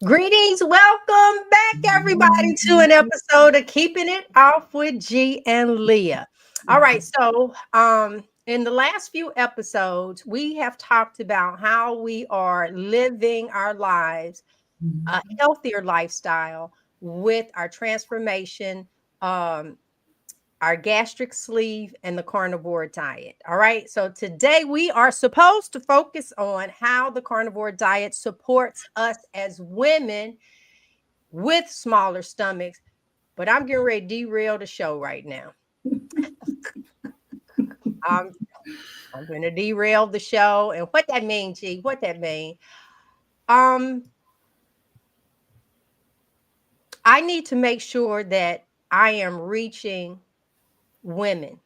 Greetings, welcome back, everybody, to an episode of Keeping It Off with Gie and Leah. All right, so in the last few episodes, we have talked about how we are living our lives, a healthier lifestyle with our transformation, um, our gastric sleeve, and the carnivore diet. All right. So today we are supposed to focus on how the carnivore diet supports us as women with smaller stomachs. But I'm getting ready to derail the show right now. I'm, I'm going to derail the show. And what that means, G, what that means. Um, I need to make sure that I am reaching women.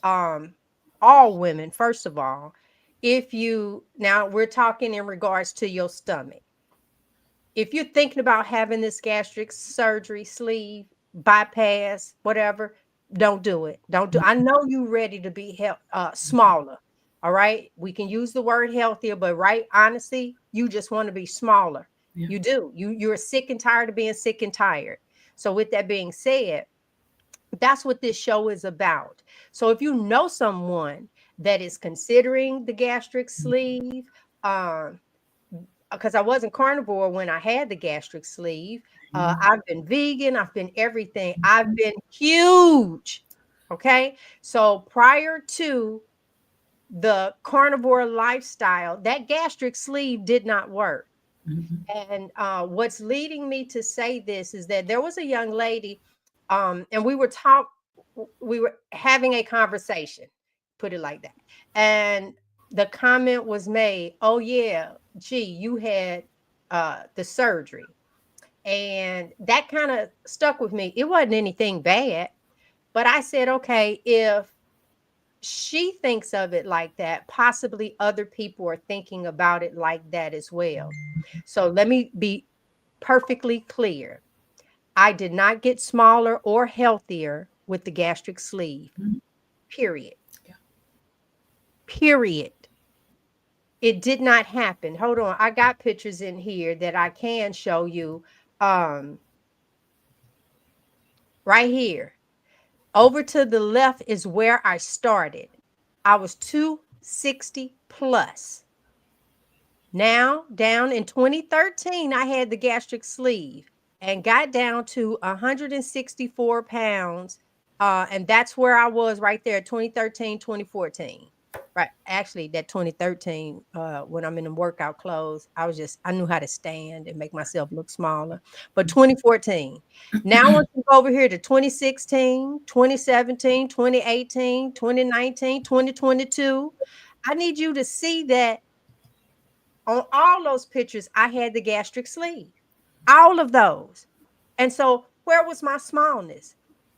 All women, first of all. If you now we're talking in regards to your stomach. If you're thinking about having this gastric surgery, sleeve, bypass, whatever, don't do it. Don't do. I know you're ready to be smaller. All right, we can use the word healthier, but right, honestly, you just want to be smaller. Yeah. You do. You're sick and tired of being sick and tired. So, with that being said, that's what this show is about. So if you know someone that is considering the gastric sleeve, um, because I wasn't carnivore when I had the gastric sleeve, I've been vegan, I've been everything, I've been huge. Okay, so prior to the carnivore lifestyle, that gastric sleeve did not work. And what's leading me to say this is that there was a young lady, and we were having a conversation, put it like that. And the comment was made, "Oh yeah, gee, you had the surgery," and that kind of stuck with me. It wasn't anything bad, but I said, okay, if she thinks of it like that, possibly other people are thinking about it like that as well. So let me be perfectly clear. I did not get smaller or healthier with the gastric sleeve. Period. Yeah. Period. It did not happen. Hold on. I got pictures in here that I can show you. Um, right here. Over to the left is where I started. I was 260 plus. Now, down in 2013, I had the gastric sleeve and got down to 164 pounds. And that's where I was right there, 2013, 2014. Right. Actually, that 2013, when I'm in the workout clothes, I knew how to stand and make myself look smaller. But 2014, now once you go over here to 2016, 2017, 2018, 2019, 2022, I need you to see that on all those pictures, I had the gastric sleeve, all of those. And so, where was my smallness?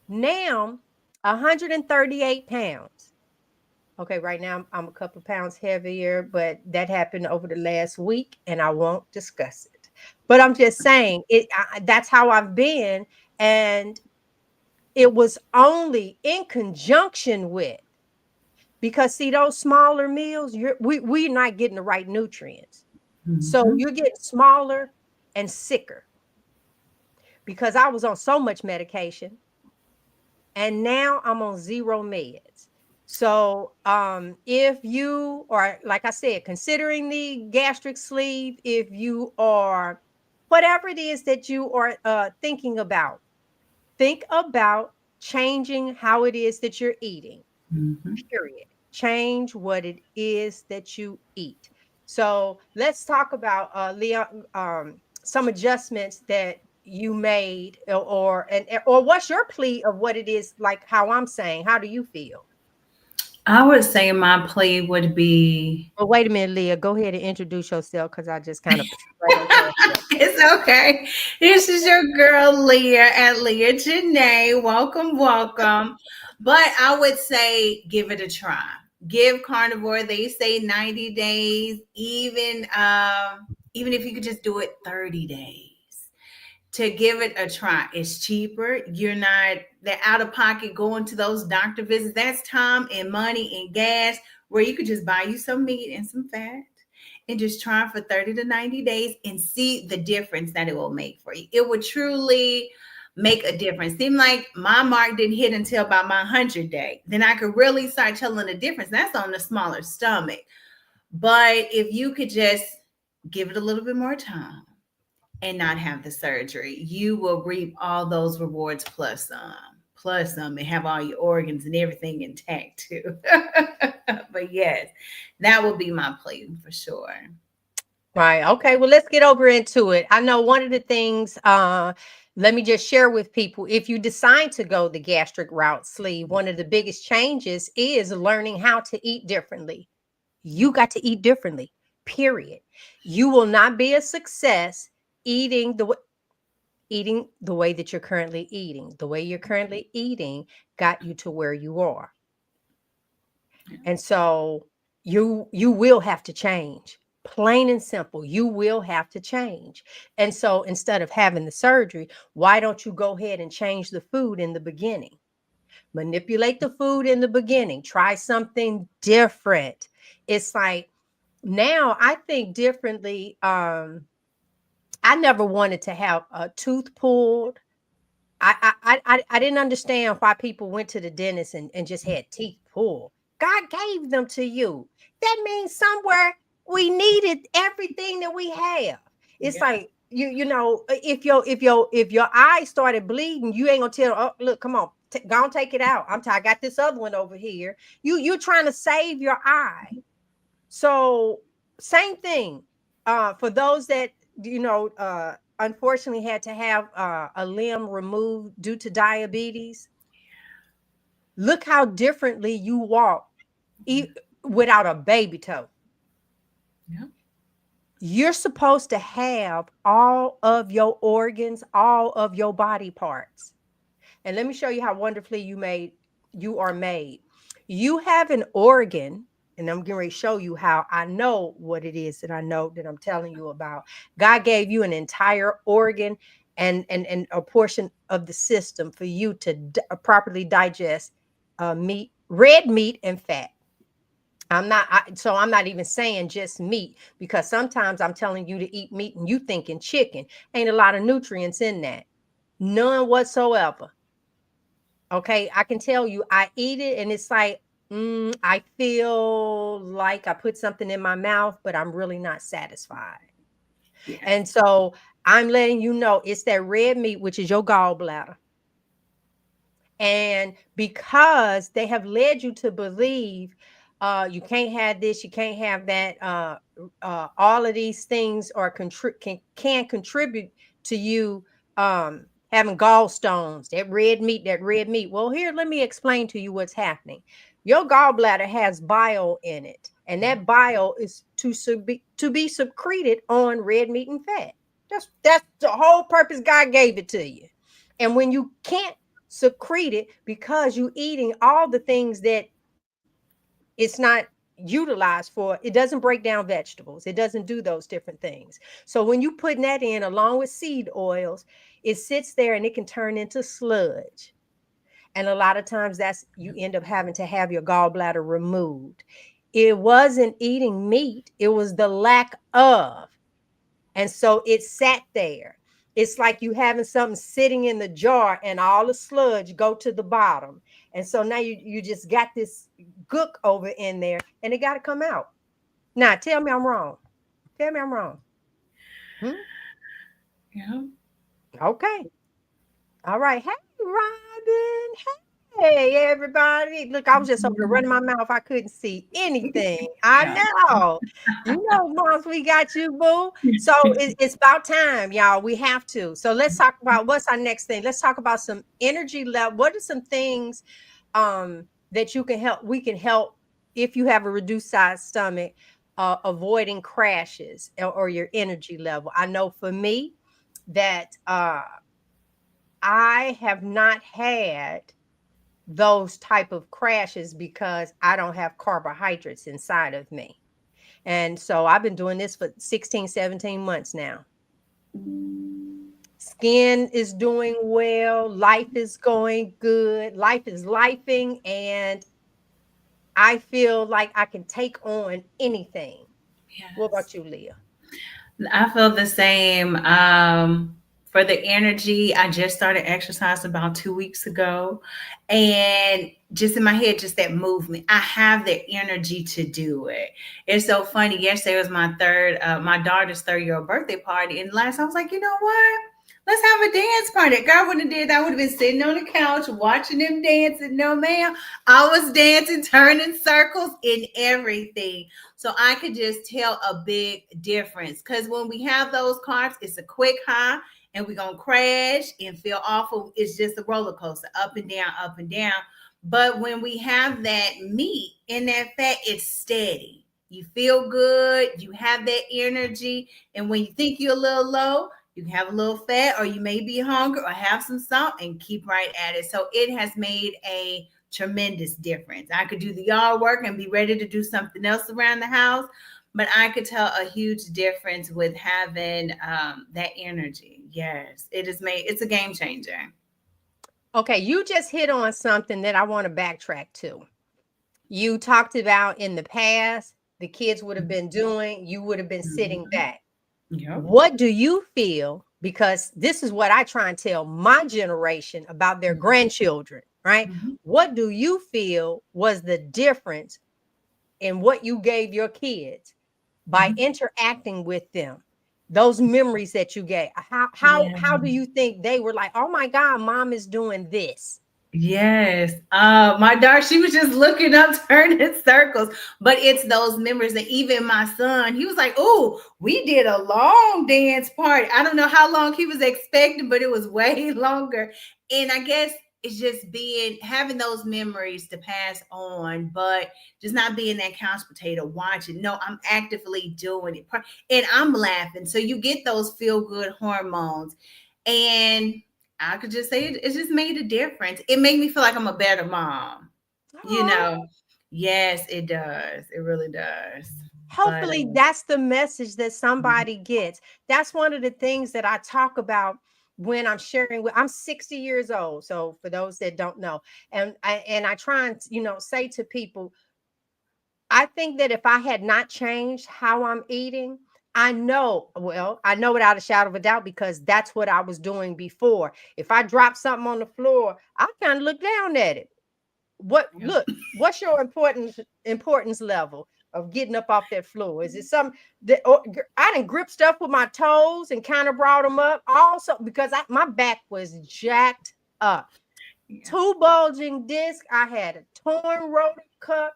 Now, 138 pounds. Okay, right now I'm a couple of pounds heavier, but that happened over the last week, and I won't discuss it. But I'm just saying that's how I've been, and it was only in conjunction with, because see those smaller meals, we're not getting the right nutrients. So you're getting smaller and sicker because I was on so much medication and now I'm on zero meds. So if you are, like I said, considering the gastric sleeve, if you are, whatever it is that you are thinking about, think about changing how it is that you're eating. Period. Change what it is that you eat. So let's talk about Leah, some adjustments that you made, or what's your plea of what it is, like how I'm saying. How do you feel? I would say my plea would be Well, wait a minute, Leah. Go ahead and introduce yourself because I just kind of right on past that. it's okay. This is your girl Leah at Leah Janae. Welcome, welcome. But I would say give it a try. Give carnivore. They say 90 days, even if you could just do it 30 days. To give it a try. It's cheaper. You're not the out of pocket going to those doctor visits. That's time and money and gas where you could just buy you some meat and some fat and just try for 30 to 90 days and see the difference that it will make for you. It would truly make a difference. Seemed like my mark didn't hit until about my 100 day. Then I could really start telling the difference. That's on the smaller stomach. But if you could just give it a little bit more time and not have the surgery, you will reap all those rewards plus some, and have all your organs and everything intact too. But yes, that would be my plan for sure. Right. Okay. Well, let's get over into it. I know one of the things, let me just share with people, if you decide to go the gastric route, sleeve, one of the biggest changes is learning how to eat differently. You got to eat differently, period. You will not be a success eating eating the way that you're currently eating. The way you're currently eating got you to where you are. And so you will have to change. Plain and simple, you will have to change. And so instead of having the surgery, why don't you go ahead and change the food in the beginning? Manipulate the food in the beginning. Try something different. It's like now I think differently. I never wanted to have a tooth pulled. I didn't understand why people went to the dentist and just had teeth pulled. God gave them to you. That means somewhere we needed everything that we have. It's Yeah. like if your eye started bleeding, you ain't gonna tell. Oh, look, come on, go and take it out. I got this other one over here. You're trying to save your eye. So same thing. For those that unfortunately had to have a limb removed due to diabetes, look how differently you walk without a baby toe. Yeah. You're supposed to have all of your organs, all of your body parts. And let me show you how wonderfully you are made. You have an organ, and I'm going to show you how I know what it is that I know that I'm telling you about. God gave you an entire organ and a portion of the system for you to properly digest meat, red meat, and fat. I'm not even saying just meat, because sometimes I'm telling you to eat meat and you thinking chicken. Ain't a lot of nutrients in that. None whatsoever. Okay, I can tell you, I eat it and it's like, I feel like I put something in my mouth, but I'm really not satisfied. Yes. And so I'm letting you know it's that red meat, which is your gallbladder. And because they have led you to believe you can't have this, you can't have that, all of these things are can contribute to you having gallstones, that red meat. Well, here, let me explain to you what's happening. Your gallbladder has bile in it, and that bile is to be secreted on red meat and fat. That's the whole purpose God gave it to you. And when you can't secrete it because you're eating all the things that it's not utilized for, it doesn't break down vegetables, it doesn't do those different things. So when you putting that in along with seed oils, it sits there and it can turn into sludge. And a lot of times that's you end up having to have your gallbladder removed. It wasn't eating meat, it was the lack of. And so it sat there. It's like you having something sitting in the jar and all the sludge go to the bottom. And so now you just got this gook over in there and it got to come out. Now tell me I'm wrong. Tell me I'm wrong. Hmm? Yeah. Okay. All right. Hey, Robin. Hey, everybody. Look, I was just over there running my mouth. I couldn't see anything. I Yeah. know. You know, moms, we got you, boo. So it's about time, y'all. We have to. So let's talk about what's our next thing. Let's talk about some energy level. What are some things that we can help if you have a reduced size stomach, avoiding crashes or your energy level. I know for me that I have not had those type of crashes because I don't have carbohydrates inside of me. And so I've been doing this for 16, 17 months now. Skin is doing well, life is going good, life is lifing, and I feel like I can take on anything. What Yes. about you, Leah? I feel the same. For the energy, I just started exercise about 2 weeks ago. And just in my head, just that movement. I have the energy to do it. It's so funny. Yesterday was my daughter's 3rd-year-old birthday party. And last I was like, you know what? Let's have a dance party. If God wouldn't have did that, I would have been sitting on the couch watching them dancing. No, ma'am. I was dancing, turning circles and everything. So I could just tell a big difference. Because when we have those carbs, it's a quick high and we're going to crash and feel awful. It's just a roller coaster, up and down, up and down. But when we have that meat and that fat, it's steady. You feel good. You have that energy. And when you think you're a little low, you can have a little fat, or you may be hungry, or have some salt and keep right at it. So it has made a tremendous difference. I could do the yard work and be ready to do something else around the house, but I could tell a huge difference with having that energy. Yes, it is made. It's a game changer. Okay, you just hit on something that I want to backtrack to. You talked about in the past, the kids would have been doing, you would have been sitting Mhm. back. Yep. What do you feel? Because this is what I try and tell my generation about their grandchildren, right? Mhm. What do you feel was the difference in what you gave your kids by Mhm. interacting with them? Those memories that you gave. Yeah. How do you think they were like, "Oh my God, mom is doing this." Yes. My daughter, she was just looking up, turning circles. But it's those memories. And even my son, he was like, "Oh, we did a long dance party." I don't know how long he was expecting, but it was way longer. And I guess it's just being having those memories to pass on, but just not being that couch potato watching. No, I'm actively doing it. And I'm laughing. So you get those feel good hormones. And I could just say it just made a difference. It made me feel like I'm a better mom. You Oh, know, yes, it does. It really does. But hopefully that's the message that mhm, somebody gets. That's one of the things that I talk about when I'm sharing with. I'm 60 years old, so for those that don't know, and I try and say to people, I think that if I had not changed how I'm eating, I know without a shadow of a doubt because that's what I was doing before. If I drop something on the floor, I kind of look down at it. yeah. What's your importance level of getting up off that floor? Is it some that I didn't grip stuff with my toes and kind of brought them up also because my back was jacked up. Yeah. Two bulging discs. I had a torn rotor cuff.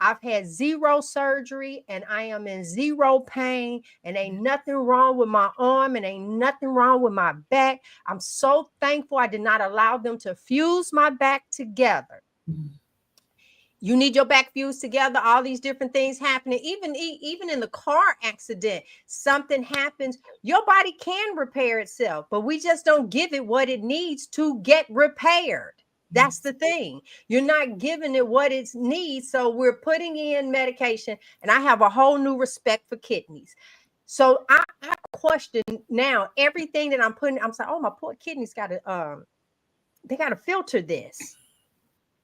I've had zero surgery and I am in zero pain and ain't nothing wrong with my arm and ain't nothing wrong with my back. I'm so thankful I did not allow them to fuse my back together. Mhm. You need your back fused together, all these different things happening. Even in the car accident, something happens. Your body can repair itself, but we just don't give it what it needs to get repaired. That's Yes. the thing. You're not giving it what it needs. So we're putting in medication, and I have a whole new respect for kidneys. So I question now everything that I'm putting. I'm saying, oh, my poor kidneys got to they got to filter this.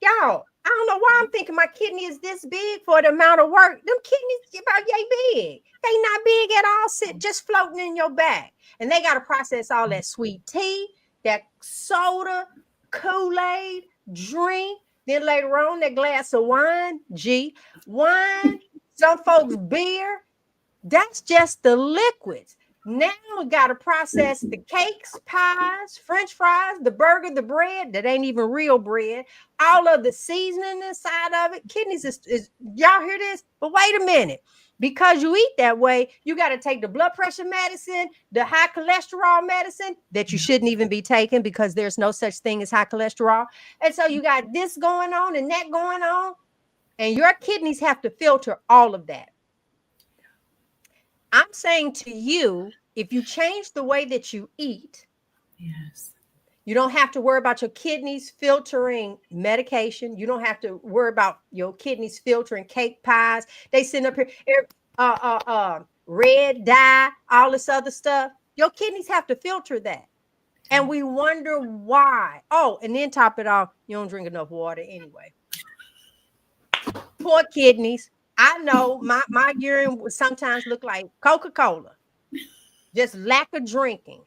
Y'all, I don't know why I'm thinking my kidney is this big for the amount of work. Them kidneys about yay big. They not big at all, sit just floating in your back. And they got to process all that sweet tea, that soda, Kool-Aid, drink. Then later on, that glass of wine, wine, some folks beer. That's just the liquids. Now we got to process the cakes, pies, french fries, the burger, the bread that ain't even real bread, all of the seasoning inside of it. Kidneys is y'all hear this? But wait a minute. Because you eat that way, you got to take the blood pressure medicine, the high cholesterol medicine that you shouldn't even be taking because there's no such thing as high cholesterol. And so you got this going on and that going on, and your kidneys have to filter all of that. I'm saying to you, if you change the way that you eat, Yes. you don't have to worry about your kidneys filtering medication. You don't have to worry about your kidneys filtering cake pies. They send up here, red dye, all this other stuff. Your kidneys have to filter that. And we wonder why. Oh, and then top it off, you don't drink enough water anyway. Poor kidneys. I know my urine would sometimes look like Coca-Cola, just lack of drinking.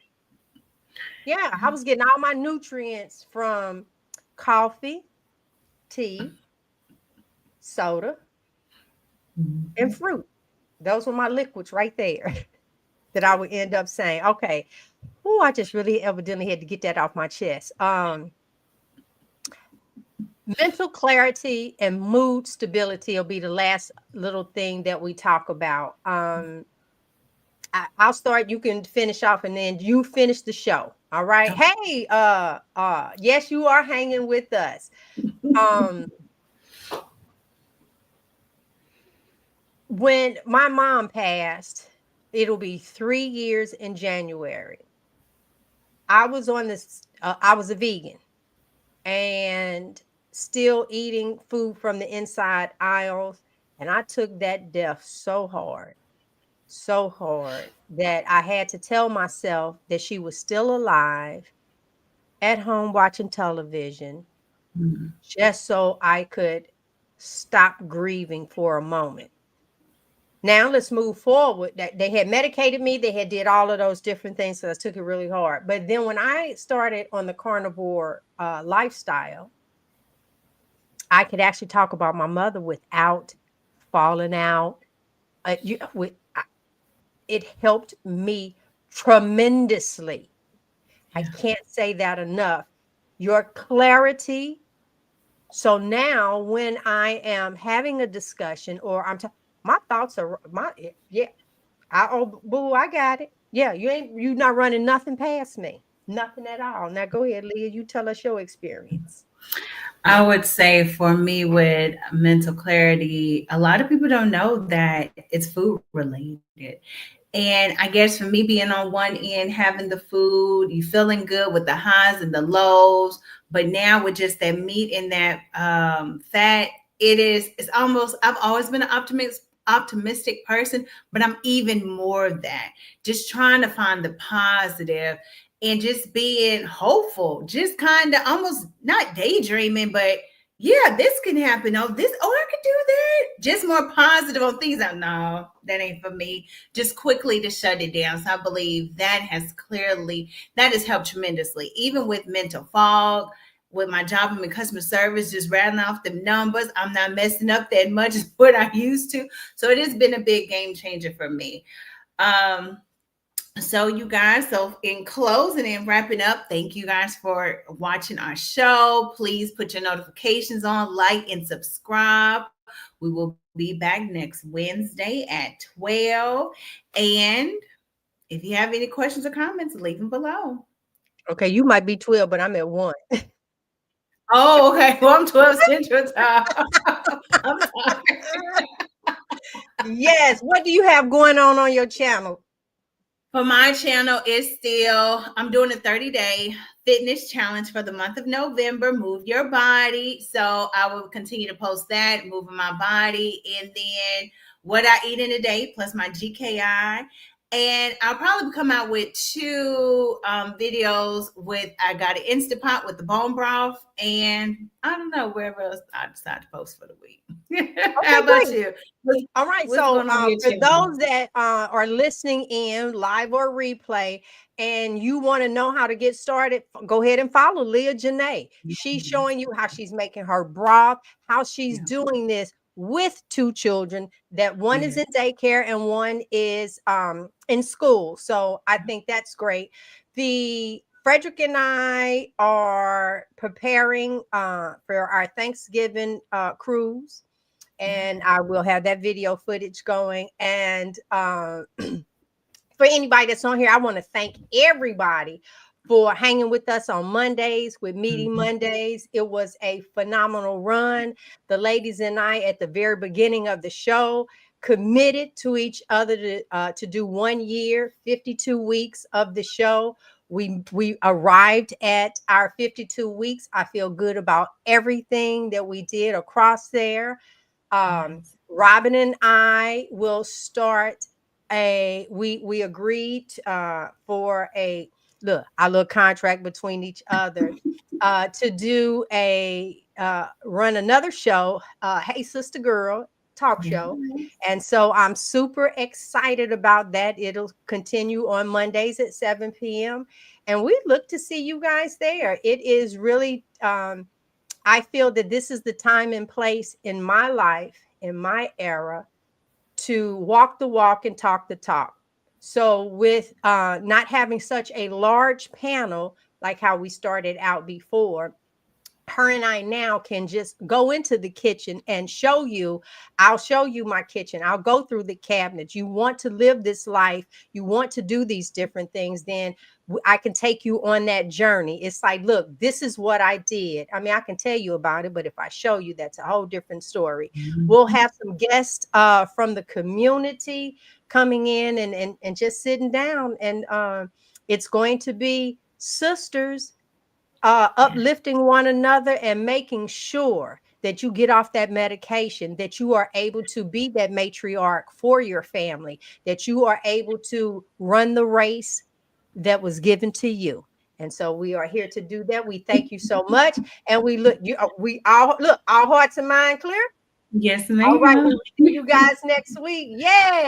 Yeah, I was getting all my nutrients from coffee, tea, soda, and Mhm. fruit. Those were my liquids right there that I would end up saying, okay, oh, I just really evidently had to get that off my chest. Mental clarity and mood stability will be the last little thing that we talk about. I'll start. You can finish off, and then you finish the show. All right. Okay. Hey, yes, you are hanging with us. Um, when my mom passed, it'll be 3 years in January. I was on this. I was a vegan and still eating food from the inside aisles, and I took that death so hard that I had to tell myself that she was still alive at home watching television Mhm. just so I could stop grieving for a moment. Now let's move forward. That they had medicated me, they had did all of those different things, so I took it really hard. But then when I started on the carnivore lifestyle, I could actually talk about my mother without falling out. It helped me tremendously. I Yeah. can't say that enough. Your clarity. So now when I am having a discussion or my thoughts are yeah, oh boo, I got it. Yeah, you not running nothing past me. Nothing at all. Now go ahead, Leah. You tell us your experience. I would say for me with mental clarity, a lot of people don't know that it's food related. And I guess for me being on one end, having the food, you feeling good with the highs and the lows, but now with just that meat and that fat, it's almost, I've always been an optimistic person, but I'm even more of that. Just trying to find the positive and just being hopeful, just kind of almost not daydreaming, but yeah, this can happen. I could do that. Just more positive on things. No, that ain't for me. Just quickly to shut it down. So I believe that has helped tremendously, even with mental fog. With my job, I'm in customer service, just rattling off the numbers. I'm not messing up that much as what I used to. So it has been a big game changer for me. Um, so you guys, so in closing and wrapping up, thank you guys for watching our show. Please put your notifications on, like and subscribe. We will be back next Wednesday at 12. And if you have any questions or comments, leave them below. Okay, you might be 12, but I'm at 1. Oh, okay. Well, I'm 12 Central Time. I'm sorry. Yes. What do you have going on your channel? For my channel, it's still, I'm doing a 30-day fitness challenge for the month of November. Move your body. So I will continue to post that, moving my body, and then what I eat in a day, plus my GKI. And I'll probably come out with two videos with, I got an Instapot with the bone broth, and I don't know, wherever else I decide to post for the week. How Okay, about great. you? All right. What's So, going on in your for channel? those that are listening in live or replay, and you want to know how to get started, go ahead and follow Leah Janae. Yeah. She's showing you how she's making her broth, how she's Yeah. doing this with two children. That one is Yeah. in daycare and one is in school. So I think that's great. The Frederick and I are preparing for our Thanksgiving cruise, and I will have that video footage going. And for anybody that's on here, I want to thank everybody for hanging with us on Mondays with Meeting Mhm. Mondays. It was a phenomenal run. The ladies and I, at the very beginning of the show, committed to each other to do 1 year, 52 weeks of the show. We arrived at our 52 weeks. I feel good about everything that we did across there. Yes. Robin and I will start we agreed for a little contract between each other to do a run another show, Hey Sister Girl, talk Yes. show. And so I'm super excited about that. It'll continue on Mondays at 7 p.m. And we look to see you guys there. It is really, I feel that this is the time and place in my life, in my era, to walk the walk and talk the talk. So, with not having such a large panel like how we started out before, her and I now can just go into the kitchen and show you. I'll show you my kitchen. I'll go through the cabinets. You want to live this life, you want to do these different things, then I can take you on that journey. It's like, look, this is what I did. I mean, I can tell you about it, but if I show you, that's a whole different story. We'll Mhm. have some guests from the community coming in and just sitting down. And it's going to be sisters Yes. uplifting one another and making sure that you get off that medication, that you are able to be that matriarch for your family, that you are able to run the race that was given to you. And so we are here to do that. We thank you so much. And we look, we all look, our hearts and mind clear. Yes, All right, ma'am. we will see you guys next week. Yeah.